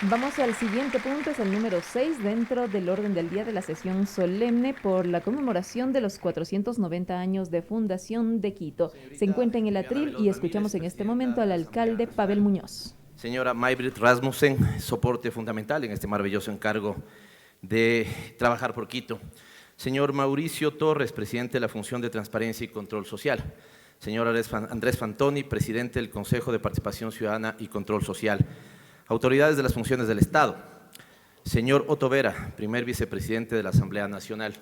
Vamos al siguiente punto, es el número 6 dentro del orden del día de la sesión solemne por la conmemoración de los 490 años de fundación de Quito. Se Señorita encuentra en el Viviana atril y Veloz Ramírez, escuchamos en este presidenta momento de al la Asamblea alcalde Pavel Nacional. Muñoz. Señora Maybrit Rasmussen, soporte fundamental en este maravilloso encargo de trabajar por Quito. Señor Mauricio Torres, presidente de la Función de Transparencia y Control Social. Señor Andrés Fantoni, presidente del Consejo de Participación Ciudadana y Control Social. Autoridades de las funciones del Estado. Señor Otto Vera, primer vicepresidente de la Asamblea Nacional.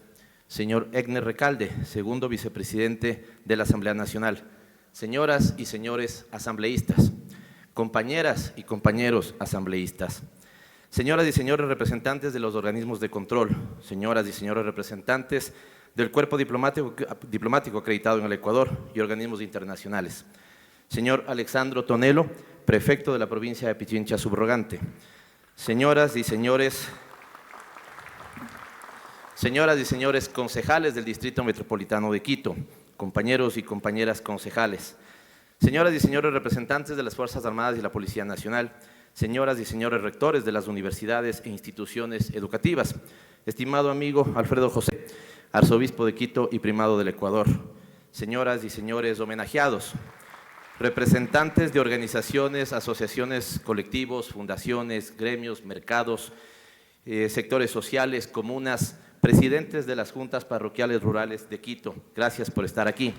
Señor Egner Recalde, segundo vicepresidente de la Asamblea Nacional. Señoras y señores asambleístas, compañeras y compañeros asambleístas, señoras y señores representantes de los organismos de control, señoras y señores representantes del cuerpo diplomático acreditado en el Ecuador y organismos internacionales, señor Alexandro Tonelo, prefecto de la provincia de Pichincha subrogante, señoras y señores concejales del Distrito Metropolitano de Quito, compañeros y compañeras concejales, señoras y señores representantes de las Fuerzas Armadas y la Policía Nacional, señoras y señores rectores de las universidades e instituciones educativas, estimado amigo Alfredo José, arzobispo de Quito y primado del Ecuador, señoras y señores homenajeados, representantes de organizaciones, asociaciones, colectivos, fundaciones, gremios, mercados, sectores sociales, comunas, presidentes de las juntas parroquiales rurales de Quito, gracias por estar aquí.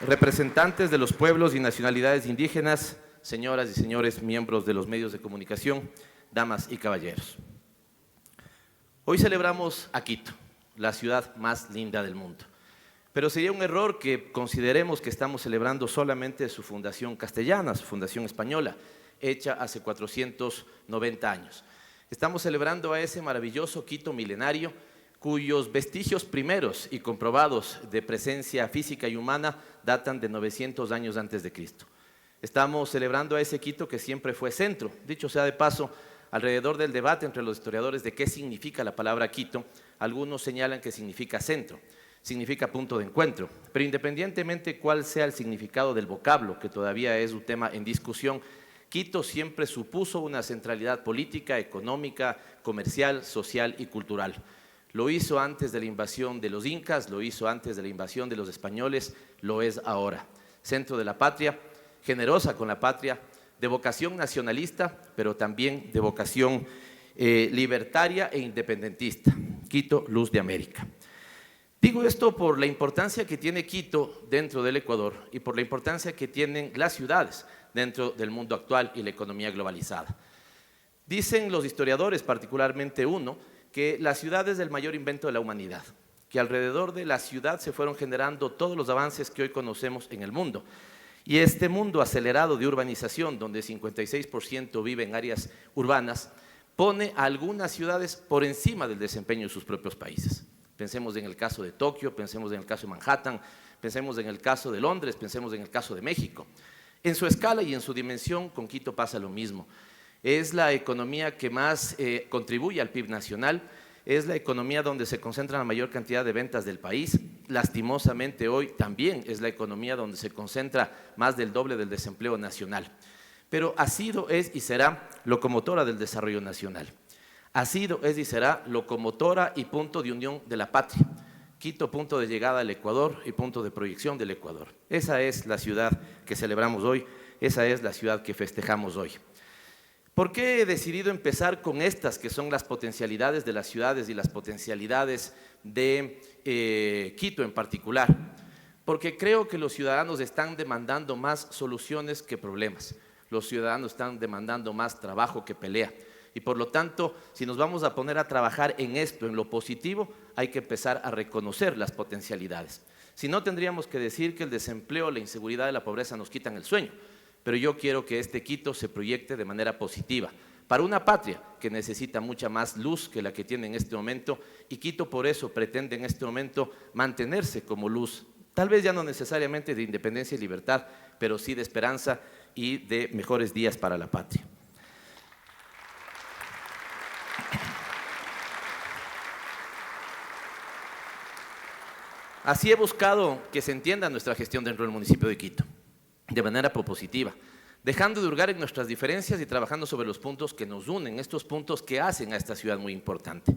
Representantes de los pueblos y nacionalidades indígenas, señoras y señores miembros de los medios de comunicación, damas y caballeros. Hoy celebramos a Quito, la ciudad más linda del mundo. Pero sería un error que consideremos que estamos celebrando solamente su fundación castellana, su fundación española, hecha hace 490 años. Estamos celebrando a ese maravilloso Quito milenario, cuyos vestigios primeros y comprobados de presencia física y humana datan de 900 años antes de Cristo. Estamos celebrando a ese Quito que siempre fue centro. Dicho sea de paso, alrededor del debate entre los historiadores de qué significa la palabra Quito, algunos señalan que significa centro, significa punto de encuentro, pero independientemente cuál sea el significado del vocablo, que todavía es un tema en discusión, Quito siempre supuso una centralidad política, económica, comercial, social y cultural. Lo hizo antes de la invasión de los incas, lo hizo antes de la invasión de los españoles, lo es ahora. Centro de la patria, generosa con la patria, de vocación nacionalista, pero también de vocación libertaria e independentista. Quito, luz de América. Digo esto por la importancia que tiene Quito dentro del Ecuador y por la importancia que tienen las ciudades dentro del mundo actual y la economía globalizada. Dicen los historiadores, particularmente uno, que la ciudad es el mayor invento de la humanidad, que alrededor de la ciudad se fueron generando todos los avances que hoy conocemos en el mundo. Y este mundo acelerado de urbanización, donde 56% vive en áreas urbanas, pone a algunas ciudades por encima del desempeño de sus propios países. Pensemos en el caso de Tokio, pensemos en el caso de Manhattan, pensemos en el caso de Londres, pensemos en el caso de México. En su escala y en su dimensión, con Quito pasa lo mismo. Es la economía que más contribuye al PIB nacional, es la economía donde se concentra la mayor cantidad de ventas del país. Lastimosamente hoy también es la economía donde se concentra más del doble del desempleo nacional. Pero ha sido, es y será locomotora del desarrollo nacional. Ha sido, es y será locomotora y punto de unión de la patria. Quito, punto de llegada al Ecuador y punto de proyección del Ecuador. Esa es la ciudad que celebramos hoy, esa es la ciudad que festejamos hoy. ¿Por qué he decidido empezar con estas que son las potencialidades de las ciudades y las potencialidades de Quito en particular? Porque creo que los ciudadanos están demandando más soluciones que problemas. Los ciudadanos están demandando más trabajo que pelea. Y por lo tanto, si nos vamos a poner a trabajar en esto, en lo positivo, hay que empezar a reconocer las potencialidades. Si no, tendríamos que decir que el desempleo, la inseguridad y la pobreza nos quitan el sueño. Pero yo quiero que este Quito se proyecte de manera positiva para una patria que necesita mucha más luz que la que tiene en este momento, y Quito por eso pretende en este momento mantenerse como luz, tal vez ya no necesariamente de independencia y libertad, pero sí de esperanza y de mejores días para la patria. Así he buscado que se entienda nuestra gestión dentro del municipio de Quito, de manera propositiva, dejando de hurgar en nuestras diferencias y trabajando sobre los puntos que nos unen, estos puntos que hacen a esta ciudad muy importante.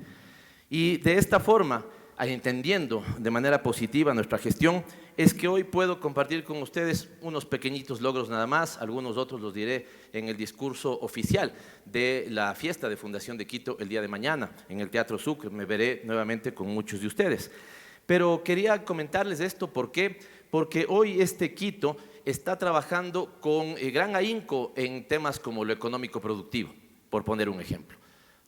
Y de esta forma, entendiendo de manera positiva nuestra gestión, es que hoy puedo compartir con ustedes unos pequeñitos logros nada más, algunos otros los diré en el discurso oficial de la fiesta de Fundación de Quito el día de mañana, en el Teatro Sucre. Me veré nuevamente con muchos de ustedes. Pero quería comentarles esto, ¿por qué? Porque hoy este Quito está trabajando con gran ahínco en temas como lo económico productivo, por poner un ejemplo.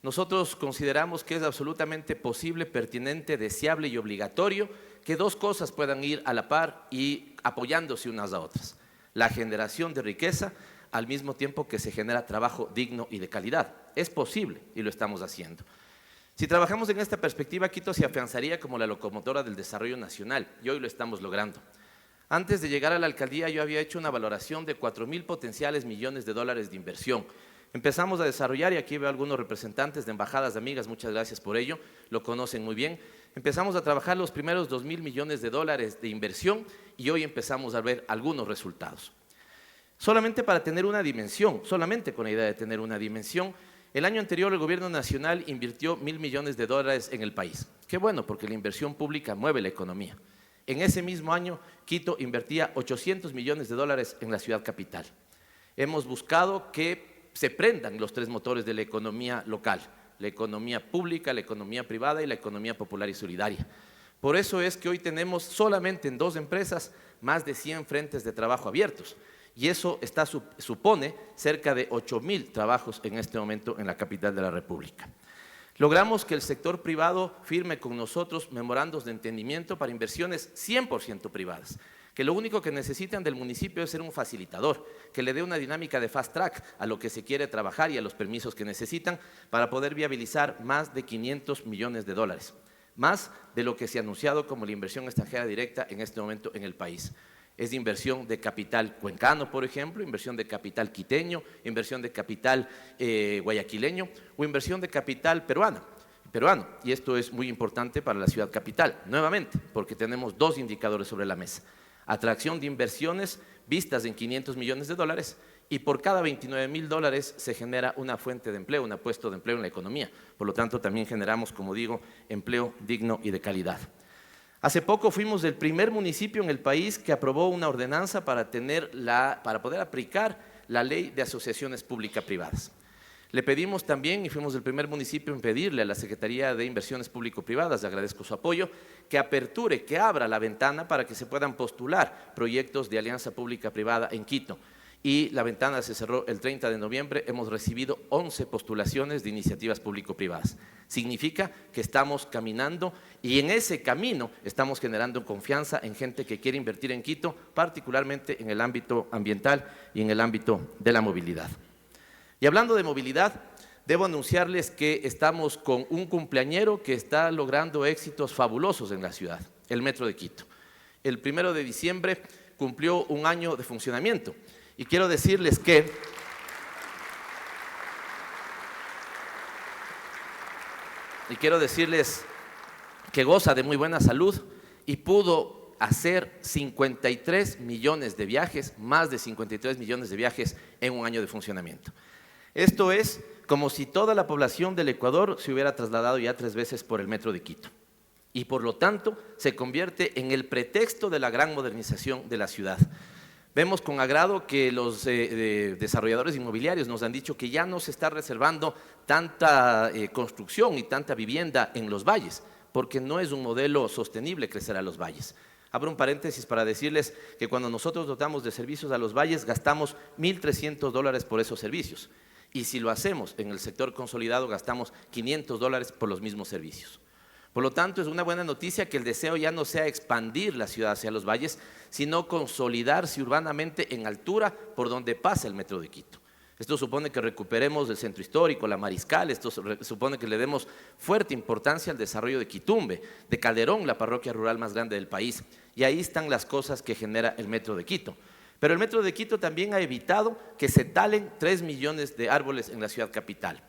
Nosotros consideramos que es absolutamente posible, pertinente, deseable y obligatorio que dos cosas puedan ir a la par y apoyándose unas a otras. La generación de riqueza al mismo tiempo que se genera trabajo digno y de calidad. Es posible y lo estamos haciendo. Si trabajamos en esta perspectiva, Quito se afianzaría como la locomotora del desarrollo nacional y hoy lo estamos logrando. Antes de llegar a la alcaldía yo había hecho una valoración de 4.000 potenciales millones de dólares de inversión. Empezamos a desarrollar, y aquí veo algunos representantes de embajadas de amigas, muchas gracias por ello, lo conocen muy bien. Empezamos a trabajar los primeros 2.000 millones de dólares de inversión y hoy empezamos a ver algunos resultados. Solamente para tener una dimensión, solamente con la idea de tener una dimensión, el año anterior el gobierno nacional invirtió 1.000 millones de dólares en el país. Qué bueno, porque la inversión pública mueve la economía. En ese mismo año, Quito invertía 800 millones de dólares en la ciudad capital. Hemos buscado que se prendan los tres motores de la economía local, la economía pública, la economía privada y la economía popular y solidaria. Por eso es que hoy tenemos solamente en 2 empresas más de 100 frentes de trabajo abiertos y eso supone cerca de 8.000 trabajos en este momento en la capital de la República. Logramos que el sector privado firme con nosotros memorandos de entendimiento para inversiones 100% privadas, que lo único que necesitan del municipio es ser un facilitador, que le dé una dinámica de fast track a lo que se quiere trabajar y a los permisos que necesitan para poder viabilizar más de 500 millones de dólares, más de lo que se ha anunciado como la inversión extranjera directa en este momento en el país. Es inversión de capital cuencano, por ejemplo, inversión de capital quiteño, inversión de capital guayaquileño o inversión de capital peruano. Y esto es muy importante para la ciudad capital, nuevamente, porque tenemos 2 indicadores sobre la mesa. Atracción de inversiones vistas en 500 millones de dólares y por cada 29.000 dólares se genera una fuente de empleo, un puesto de empleo en la economía. Por lo tanto, también generamos, como digo, empleo digno y de calidad. Hace poco fuimos el primer municipio en el país que aprobó una ordenanza para poder aplicar la ley de asociaciones público-privadas. Le pedimos también, y fuimos el primer municipio en pedirle a la Secretaría de Inversiones Público-Privadas, le agradezco su apoyo, que aperture, que abra la ventana para que se puedan postular proyectos de alianza pública-privada en Quito. Y la ventana se cerró el 30 de noviembre, hemos recibido 11 postulaciones de iniciativas público-privadas. Significa que estamos caminando y en ese camino estamos generando confianza en gente que quiere invertir en Quito, particularmente en el ámbito ambiental y en el ámbito de la movilidad. Y hablando de movilidad, debo anunciarles que estamos con un cumpleañero que está logrando éxitos fabulosos en la ciudad, el Metro de Quito. El 1 de diciembre cumplió 1 año de funcionamiento y quiero decirles que goza de muy buena salud y pudo hacer 53 millones de viajes, más de 53 millones de viajes en 1 año de funcionamiento. Esto es como si toda la población del Ecuador se hubiera trasladado ya 3 veces por el Metro de Quito. Y por lo tanto se convierte en el pretexto de la gran modernización de la ciudad. Vemos con agrado que los desarrolladores inmobiliarios nos han dicho que ya no se está reservando tanta construcción y tanta vivienda en los valles, porque no es un modelo sostenible crecer a los valles. Abro un paréntesis para decirles que cuando nosotros dotamos de servicios a los valles gastamos $1.300 por esos servicios. Y si lo hacemos en el sector consolidado gastamos $500 por los mismos servicios. Por lo tanto, es una buena noticia que el deseo ya no sea expandir la ciudad hacia los valles, sino consolidarse urbanamente en altura por donde pasa el Metro de Quito. Esto supone que recuperemos el centro histórico, la Mariscal, esto supone que le demos fuerte importancia al desarrollo de Quitumbe, de Calderón, la parroquia rural más grande del país. Y ahí están las cosas que genera el Metro de Quito. Pero el Metro de Quito también ha evitado que se talen 3 millones de árboles en la ciudad capital.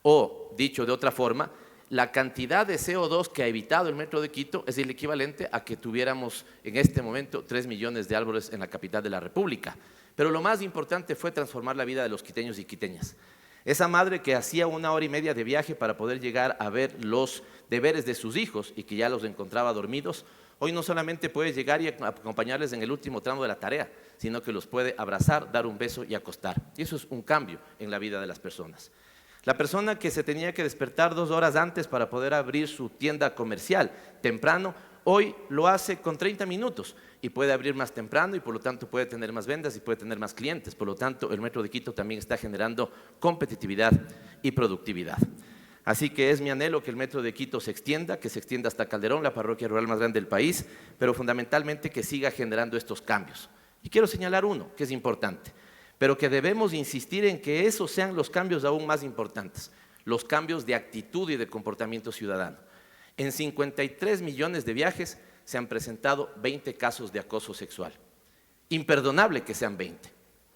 O, dicho de otra forma, la cantidad de CO2 que ha evitado el Metro de Quito es el equivalente a que tuviéramos en este momento 3 millones de árboles en la capital de la República. Pero lo más importante fue transformar la vida de los quiteños y quiteñas. Esa madre que hacía 1 hora y media de viaje para poder llegar a ver los deberes de sus hijos y que ya los encontraba dormidos, hoy no solamente puede llegar y acompañarles en el último tramo de la tarea, sino que los puede abrazar, dar un beso y acostar. Y eso es un cambio en la vida de las personas. La persona que se tenía que despertar 2 horas antes para poder abrir su tienda comercial temprano, hoy lo hace con 30 minutos y puede abrir más temprano y por lo tanto puede tener más ventas y puede tener más clientes. Por lo tanto, el Metro de Quito también está generando competitividad y productividad. Así que es mi anhelo que el Metro de Quito se extienda, que se extienda hasta Calderón, la parroquia rural más grande del país, pero fundamentalmente que siga generando estos cambios. Y quiero señalar uno que es importante, pero que debemos insistir en que esos sean los cambios aún más importantes, los cambios de actitud y de comportamiento ciudadano. En 53 millones de viajes se han presentado 20 casos de acoso sexual. Imperdonable que sean 20.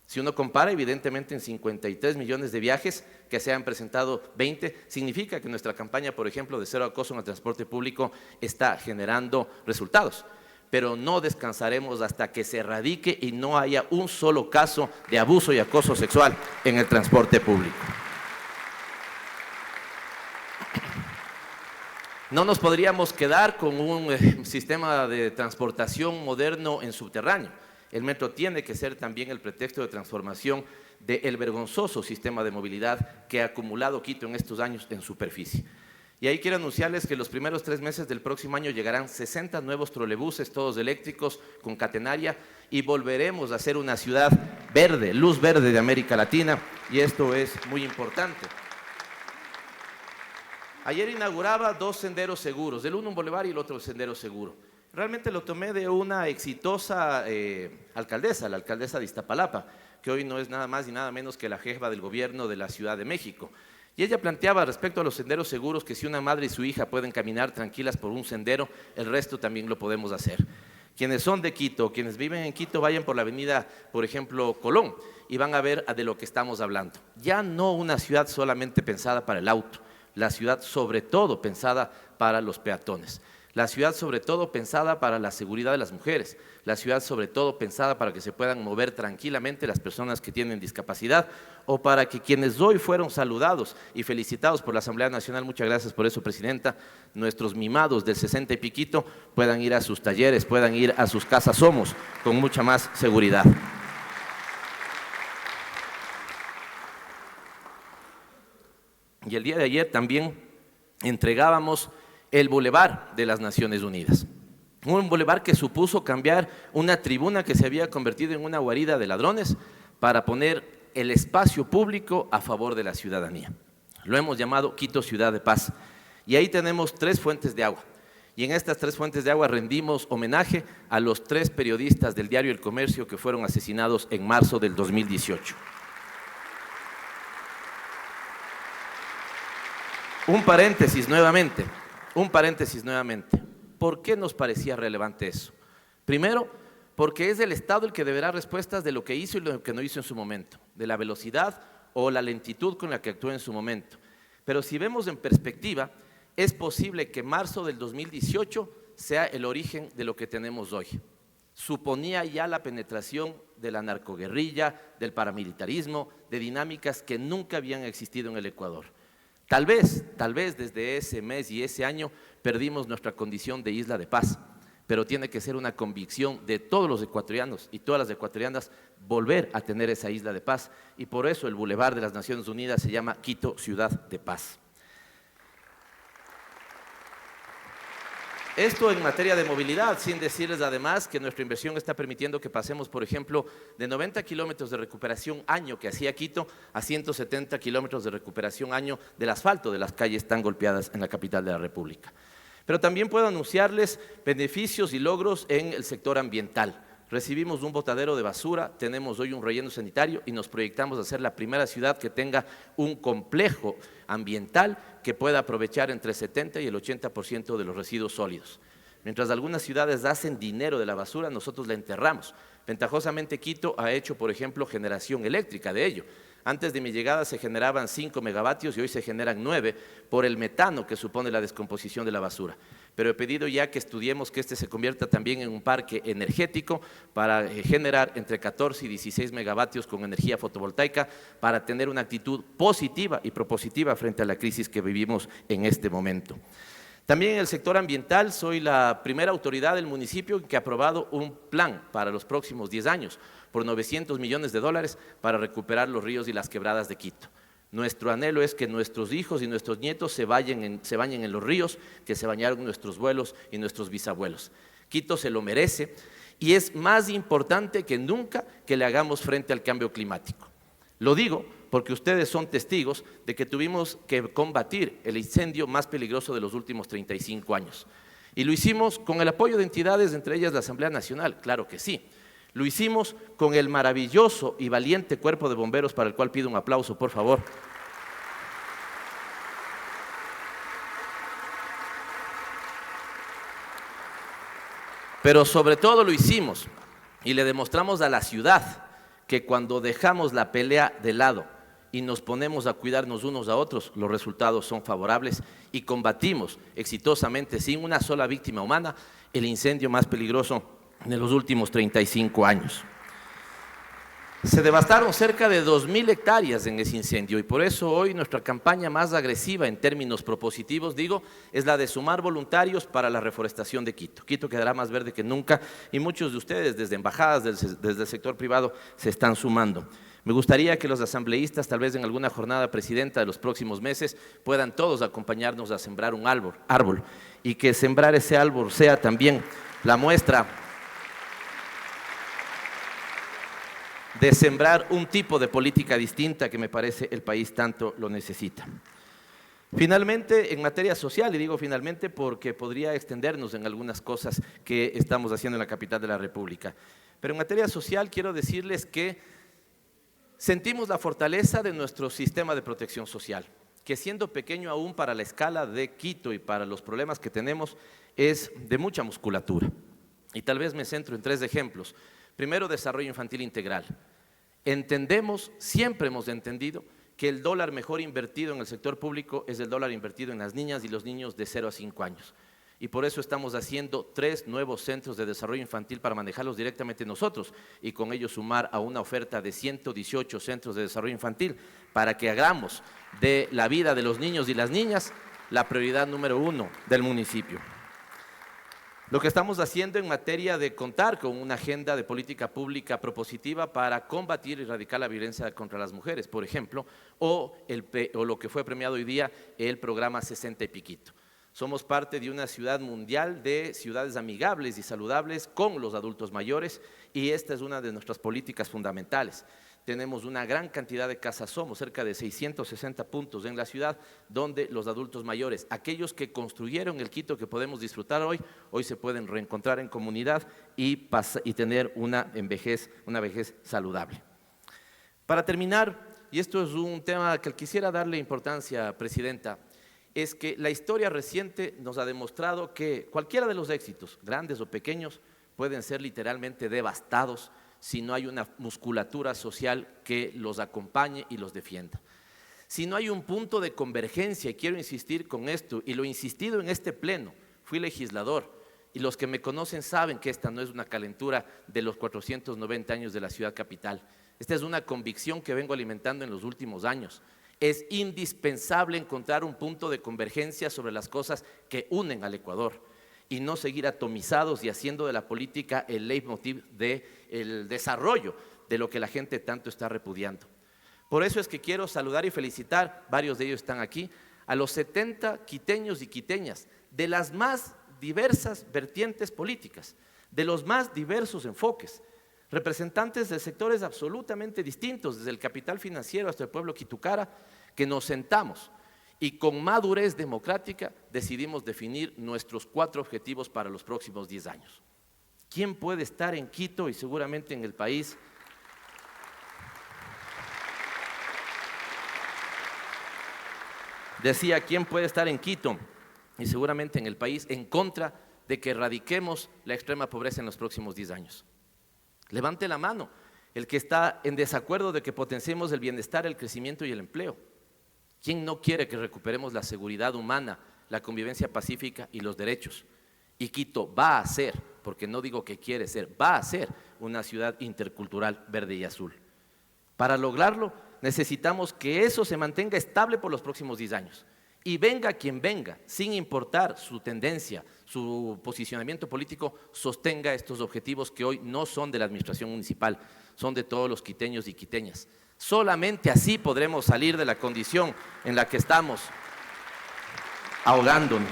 Si uno compara, evidentemente en 53 millones de viajes que se han presentado 20, significa que nuestra campaña, por ejemplo, de cero acoso en el transporte público está generando resultados. Pero no descansaremos hasta que se erradique y no haya un solo caso de abuso y acoso sexual en el transporte público. No nos podríamos quedar con un sistema de transportación moderno en subterráneo. El metro tiene que ser también el pretexto de transformación del vergonzoso sistema de movilidad que ha acumulado Quito en estos años en superficie. Y ahí quiero anunciarles que los primeros 3 meses del próximo año llegarán 60 nuevos trolebuses, todos eléctricos, con catenaria, y volveremos a ser una ciudad verde, luz verde de América Latina, y esto es muy importante. Ayer inauguraba 2 senderos seguros, el uno un bulevar y el otro el sendero seguro. Realmente lo tomé de una exitosa alcaldesa, la alcaldesa de Iztapalapa, que hoy no es nada más ni nada menos que la jefa del gobierno de la Ciudad de México. Y ella planteaba respecto a los senderos seguros que si una madre y su hija pueden caminar tranquilas por un sendero, el resto también lo podemos hacer. Quienes son de Quito, quienes viven en Quito, vayan por la avenida, por ejemplo, Colón, y van a ver de lo que estamos hablando. Ya no una ciudad solamente pensada para el auto, la ciudad sobre todo pensada para los peatones. La ciudad sobre todo pensada para la seguridad de las mujeres, la ciudad sobre todo pensada para que se puedan mover tranquilamente las personas que tienen discapacidad o para que quienes hoy fueron saludados y felicitados por la Asamblea Nacional, muchas gracias por eso, Presidenta, nuestros mimados del 60 y piquito puedan ir a sus talleres, puedan ir a sus casas Somos con mucha más seguridad. Y el día de ayer también entregábamos el Boulevard de las Naciones Unidas. Un boulevard que supuso cambiar una tribuna que se había convertido en una guarida de ladrones para poner el espacio público a favor de la ciudadanía. Lo hemos llamado Quito Ciudad de Paz. Y ahí tenemos 3 fuentes de agua. Y en estas 3 fuentes de agua rendimos homenaje a los 3 periodistas del diario El Comercio que fueron asesinados en marzo del 2018. Un paréntesis nuevamente. ¿Por qué nos parecía relevante eso? Primero, porque es el Estado el que deberá respuestas de lo que hizo y lo que no hizo en su momento, de la velocidad o la lentitud con la que actuó en su momento. Pero si vemos en perspectiva, es posible que marzo del 2018 sea el origen de lo que tenemos hoy. Suponía ya la penetración de la narcoguerrilla, del paramilitarismo, de dinámicas que nunca habían existido en el Ecuador. Tal vez desde ese mes y ese año perdimos nuestra condición de isla de paz, pero tiene que ser una convicción de todos los ecuatorianos y todas las ecuatorianas volver a tener esa isla de paz, y por eso el Boulevard de las Naciones Unidas se llama Quito Ciudad de Paz. Esto en materia de movilidad, sin decirles además que nuestra inversión está permitiendo que pasemos, por ejemplo, de 90 kilómetros de recuperación año que hacía Quito a 170 kilómetros de recuperación año del asfalto de las calles tan golpeadas en la capital de la República. Pero también puedo anunciarles beneficios y logros en el sector ambiental. Recibimos un botadero de basura, tenemos hoy un relleno sanitario y nos proyectamos a ser la primera ciudad que tenga un complejo ambiental que pueda aprovechar entre el 70 y el 80% de los residuos sólidos. Mientras algunas ciudades hacen dinero de la basura, nosotros la enterramos. Ventajosamente Quito ha hecho, por ejemplo, generación eléctrica de ello. Antes de mi llegada se generaban 5 megavatios y hoy se generan 9 por el metano que supone la descomposición de la basura. Pero he pedido ya que estudiemos que este se convierta también en un parque energético para generar entre 14 y 16 megavatios con energía fotovoltaica para tener una actitud positiva y propositiva frente a la crisis que vivimos en este momento. También en el sector ambiental soy la primera autoridad del municipio que ha aprobado un plan para los próximos 10 años por $900 millones para recuperar los ríos y las quebradas de Quito. Nuestro anhelo es que nuestros hijos y nuestros nietos se bañen en los ríos que se bañaron nuestros abuelos y nuestros bisabuelos. Quito se lo merece y es más importante que nunca que le hagamos frente al cambio climático. Lo digo porque ustedes son testigos de que tuvimos que combatir el incendio más peligroso de los últimos 35 años. Y lo hicimos con el apoyo de entidades, entre ellas la Asamblea Nacional, claro que sí. Lo hicimos con el maravilloso y valiente cuerpo de bomberos, para el cual pido un aplauso, por favor. Pero sobre todo lo hicimos y le demostramos a la ciudad que cuando dejamos la pelea de lado y nos ponemos a cuidarnos unos a otros, los resultados son favorables y combatimos exitosamente, sin una sola víctima humana, el incendio más peligroso de los últimos 35 años. Se devastaron cerca de 2.000 hectáreas en ese incendio y por eso hoy nuestra campaña más agresiva en términos propositivos, es la de sumar voluntarios para la reforestación de Quito. Quito quedará más verde que nunca y muchos de ustedes desde embajadas, desde el sector privado, se están sumando. Me gustaría que los asambleístas, tal vez en alguna jornada presidenta de los próximos meses, puedan todos acompañarnos a sembrar un árbol y que sembrar ese árbol sea también la muestra de sembrar un tipo de política distinta que me parece el país tanto lo necesita. Finalmente, en materia social, y digo finalmente porque podría extendernos en algunas cosas que estamos haciendo en la capital de la República, pero en materia social quiero decirles que sentimos la fortaleza de nuestro sistema de protección social, que siendo pequeño aún para la escala de Quito y para los problemas que tenemos, es de mucha musculatura. Y tal vez me centro en 3 ejemplos. Primero, desarrollo infantil integral. Siempre hemos entendido que el dólar mejor invertido en el sector público es el dólar invertido en las niñas y los niños de 0 a 5 años. Y por eso estamos haciendo 3 nuevos centros de desarrollo infantil para manejarlos directamente nosotros y con ello sumar a una oferta de 118 centros de desarrollo infantil para que hagamos de la vida de los niños y las niñas la prioridad número 1 del municipio. Lo que estamos haciendo en materia de contar con una agenda de política pública propositiva para combatir y erradicar la violencia contra las mujeres, por ejemplo, o lo que fue premiado hoy día, el programa 60 y piquito. Somos parte de una ciudad mundial de ciudades amigables y saludables con los adultos mayores y esta es una de nuestras políticas fundamentales. Tenemos una gran cantidad de casas, somos cerca de 660 puntos en la ciudad donde los adultos mayores, aquellos que construyeron el Quito que podemos disfrutar hoy se pueden reencontrar en comunidad y tener una vejez saludable. Para terminar, y esto es un tema que quisiera darle importancia, Presidenta, es que la historia reciente nos ha demostrado que cualquiera de los éxitos, grandes o pequeños, pueden ser literalmente devastados si no hay una musculatura social que los acompañe y los defienda. Si no hay un punto de convergencia, y quiero insistir con esto, y lo he insistido en este pleno, fui legislador, y los que me conocen saben que esta no es una calentura de los 490 años de la ciudad capital. Esta es una convicción que vengo alimentando en los últimos años. Es indispensable encontrar un punto de convergencia sobre las cosas que unen al Ecuador y no seguir atomizados y haciendo de la política el leitmotiv del desarrollo de lo que la gente tanto está repudiando. Por eso es que quiero saludar y felicitar, varios de ellos están aquí, a los 70 quiteños y quiteñas de las más diversas vertientes políticas, de los más diversos enfoques, representantes de sectores absolutamente distintos, desde el capital financiero hasta el pueblo quitucara, que nos sentamos y con madurez democrática decidimos definir nuestros 4 objetivos para los próximos 10 años. ¿Quién puede estar en Quito y seguramente en el país? Decía, ¿quién puede estar en Quito y seguramente en el país en contra de que erradiquemos la extrema pobreza en los próximos 10 años? Levante la mano. el que está en desacuerdo de que potenciemos el bienestar, el crecimiento y el empleo. ¿Quién no quiere que recuperemos la seguridad humana, la convivencia pacífica y los derechos? Y Quito va a ser, porque no digo que quiere ser, va a ser una ciudad intercultural verde y azul. Para lograrlo, necesitamos que eso se mantenga estable por los próximos 10 años. Y venga quien venga, sin importar su tendencia, su posicionamiento político, sostenga estos objetivos que hoy no son de la administración municipal, son de todos los quiteños y quiteñas. Solamente así podremos salir de la condición en la que estamos ahogándonos.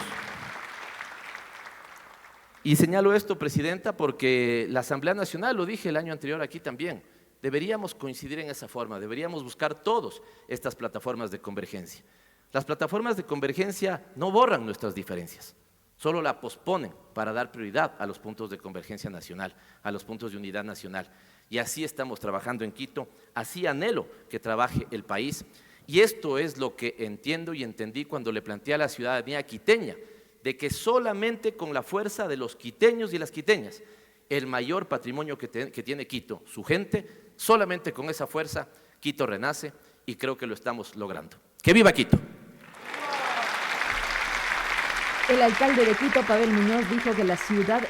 Y señalo esto, Presidenta, porque la Asamblea Nacional, lo dije el año anterior aquí también, deberíamos coincidir en esa forma, deberíamos buscar todos estas plataformas de convergencia. Las plataformas de convergencia no borran nuestras diferencias, solo la posponen para dar prioridad a los puntos de convergencia nacional, a los puntos de unidad nacional. Y así estamos trabajando en Quito, así anhelo que trabaje el país. Y esto es lo que entiendo y entendí cuando le planteé a la ciudadanía quiteña, de que solamente con la fuerza de los quiteños y las quiteñas, el mayor patrimonio que tiene Quito, su gente, solamente con esa fuerza Quito renace y creo que lo estamos logrando. ¡Que viva Quito! El alcalde de Quito, Pavel Muñoz, dijo que la ciudad